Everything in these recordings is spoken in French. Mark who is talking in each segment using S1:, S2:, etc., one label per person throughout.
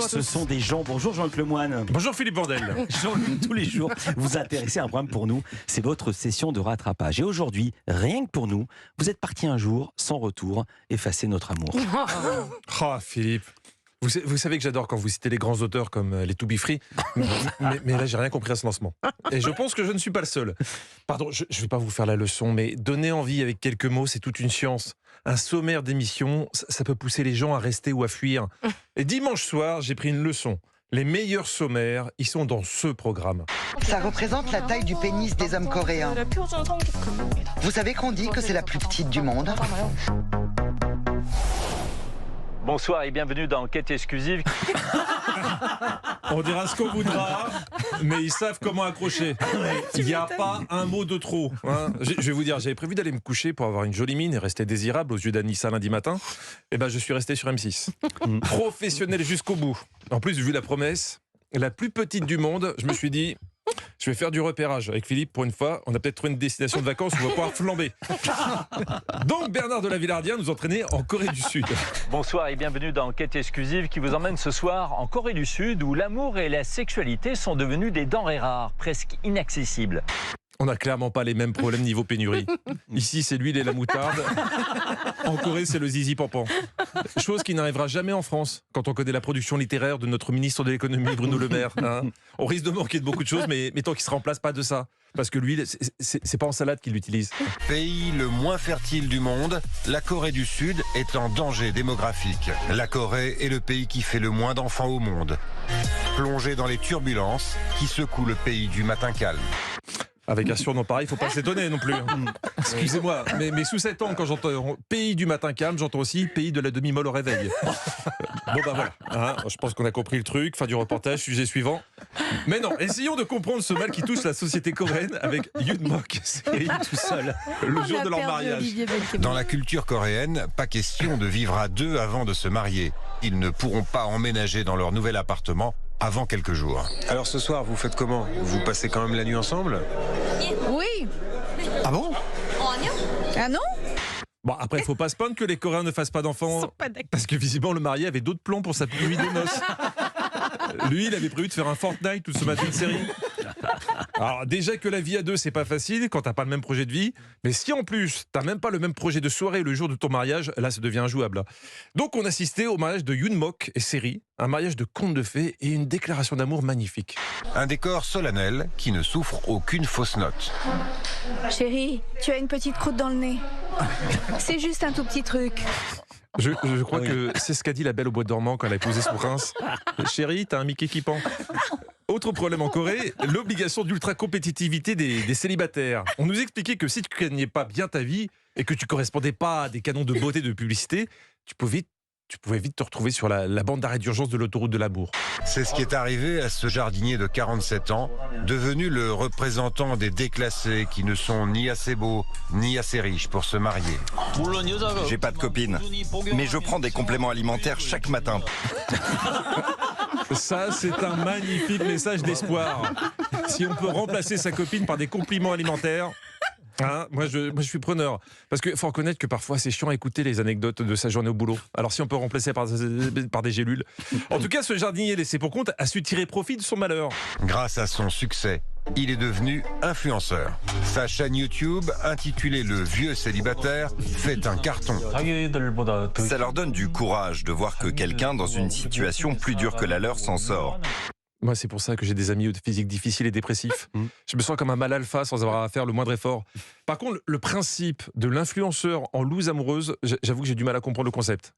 S1: Ce sont des gens. Bonjour Jean-Luc Lemoyne.
S2: Bonjour Philippe Vandel.
S1: Jean-Luc, tous les jours, vous intéressez à un programme pour nous. C'est votre session de rattrapage. Et aujourd'hui, rien que pour nous, vous êtes parti un jour, sans retour, effacer notre amour.
S2: Oh Philippe, vous savez que j'adore quand vous citez les grands auteurs comme les To Be Free, mais là j'ai rien compris à ce lancement. Et je pense que je ne suis pas le seul. Pardon, je ne vais pas vous faire la leçon, mais donner envie avec quelques mots, c'est toute une science. Un sommaire d'émission, ça peut pousser les gens à rester ou à fuir. Et dimanche soir, j'ai pris une leçon. Les meilleurs sommaires, ils sont dans ce programme.
S3: Ça représente la taille du pénis des hommes coréens. Vous savez qu'on dit que c'est la plus petite du monde?
S4: Bonsoir et bienvenue dans Enquête exclusive.
S2: On dira ce qu'on voudra, mais ils savent comment accrocher. Il n'y a pas un mot de trop. Hein. Je vais vous dire, j'avais prévu d'aller me coucher pour avoir une jolie mine et rester désirable aux yeux d'Anissa lundi matin. Et ben, je suis resté sur M6. Professionnel jusqu'au bout. En plus, vu la promesse, la plus petite du monde, je me suis dit... Je vais faire du repérage avec Philippe pour une fois. On a peut-être trouvé une destination de vacances où on va pouvoir flamber. Donc Bernard de la Villardière nous entraînait en Corée du Sud.
S4: Bonsoir et bienvenue dans Enquête exclusive qui vous emmène ce soir en Corée du Sud où l'amour et la sexualité sont devenus des denrées rares, presque inaccessibles.
S2: On n'a clairement pas les mêmes problèmes niveau pénurie. Ici, c'est l'huile et la moutarde. En Corée, c'est le zizi pampan. Chose qui n'arrivera jamais en France quand on connaît la production littéraire de notre ministre de l'économie, Bruno Le Maire. Hein. On risque de manquer de beaucoup de choses, mais tant qu'il ne se remplace pas de ça. Parce que l'huile, c'est pas en salade qu'il l'utilise.
S5: Pays le moins fertile du monde, la Corée du Sud est en danger démographique. La Corée est le pays qui fait le moins d'enfants au monde. Plongé dans les turbulences qui secouent le pays du matin calme.
S2: Avec un surnom pareil, il ne faut pas s'étonner non plus. Excusez-moi, mais sous 7 ans, quand j'entends pays du matin calme, j'entends aussi pays de la demi-molle au réveil. Bon bah voilà, hein, je pense qu'on a compris le truc. Fin du reportage, sujet suivant. Mais non, essayons de comprendre ce mal qui touche la société coréenne avec Yoon Mok, série tout seul, le jour de leur mariage.
S5: Dans la culture coréenne, pas question de vivre à deux avant de se marier. Ils ne pourront pas emménager dans leur nouvel appartement avant quelques jours.
S6: Alors ce soir, vous faites comment? Vous passez quand même la nuit ensemble?
S7: Oui.
S5: Ah bon?
S7: Ah non?
S2: Bon, après, il ne faut pas se plaindre que les Coréens ne fassent pas d'enfants, parce que visiblement, le marié avait d'autres plans pour sa nuit de noces. Lui, il avait prévu de faire un Fortnite ou de se mater une série. Alors déjà que la vie à deux, c'est pas facile quand t'as pas le même projet de vie, mais si en plus t'as même pas le même projet de soirée le jour de ton mariage, là ça devient injouable. Donc on assistait au mariage de Yoon Mok et Seri, un mariage de conte de fées et une déclaration d'amour magnifique.
S5: Un décor solennel qui ne souffre aucune fausse note.
S7: Chérie, tu as une petite croûte dans le nez. C'est juste un tout petit truc.
S2: Je crois que c'est ce qu'a dit la belle au bois dormant quand elle a épousé son prince. Chérie, t'as un Mickey qui pend. Autre problème en Corée, l'obligation d'ultra-compétitivité des célibataires. On nous expliquait que si tu gagnais pas bien ta vie et que tu correspondais pas à des canons de beauté de publicité, tu pouvais vite te retrouver sur la bande d'arrêt d'urgence de l'autoroute de l'amour.
S5: C'est ce qui est arrivé à ce jardinier de 47 ans, devenu le représentant des déclassés qui ne sont ni assez beaux, ni assez riches pour se marier.
S8: J'ai pas de copine, mais je prends des compléments alimentaires chaque matin.
S2: Ça, c'est un magnifique message d'espoir. Si on peut remplacer sa copine par des compliments alimentaires... Hein, moi, je suis preneur. Parce qu'il faut reconnaître que parfois, c'est chiant à écouter les anecdotes de sa journée au boulot. Alors, si on peut remplacer par des gélules. En tout cas, ce jardinier laissé pour compte a su tirer profit de son malheur.
S5: Grâce à son succès, il est devenu influenceur. Sa chaîne YouTube, intitulée Le Vieux Célibataire, fait un carton.
S8: Ça leur donne du courage de voir que quelqu'un dans une situation plus dure que la leur s'en sort.
S2: Moi, c'est pour ça que j'ai des amis de physique difficile et dépressifs. Je me sens comme un mâle alpha sans avoir à faire le moindre effort. Par contre, le principe de l'influenceur en loose amoureuse, j'avoue que j'ai du mal à comprendre le concept.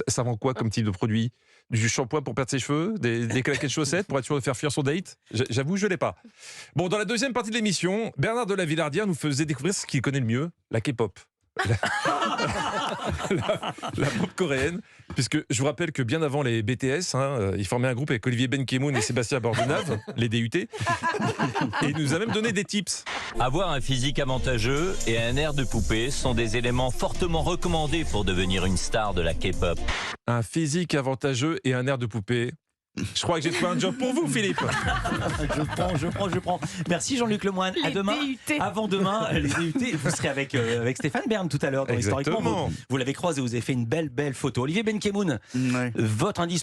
S2: Ça vend quoi comme type de produit? Du shampoing pour perdre ses cheveux? Des claquettes de chaussettes pour être sûr de faire fuir son date? J'avoue, je ne l'ai pas. Bon, dans la deuxième partie de l'émission, Bernard de la Villardière nous faisait découvrir ce qu'il connaît le mieux, la K-pop. La pop coréenne, puisque je vous rappelle que bien avant les BTS, ils formaient un groupe avec Olivier Benkemoun et Sébastien Bordenave, les DUT, et il nous a même donné des tips.
S4: Avoir un physique avantageux et un air de poupée sont des éléments fortement recommandés pour devenir une star de la K-pop.
S2: Un physique avantageux et un air de poupée. Je crois que j'ai trouvé un job pour vous, Philippe.
S1: Je prends. Merci Jean-Luc Lemoyne. À demain. Avant demain, les DUT. Vous serez avec Stéphane Bern tout à l'heure dans Historiquement. Vous l'avez croisé, vous avez fait une belle photo. Olivier Benkemoun, votre indice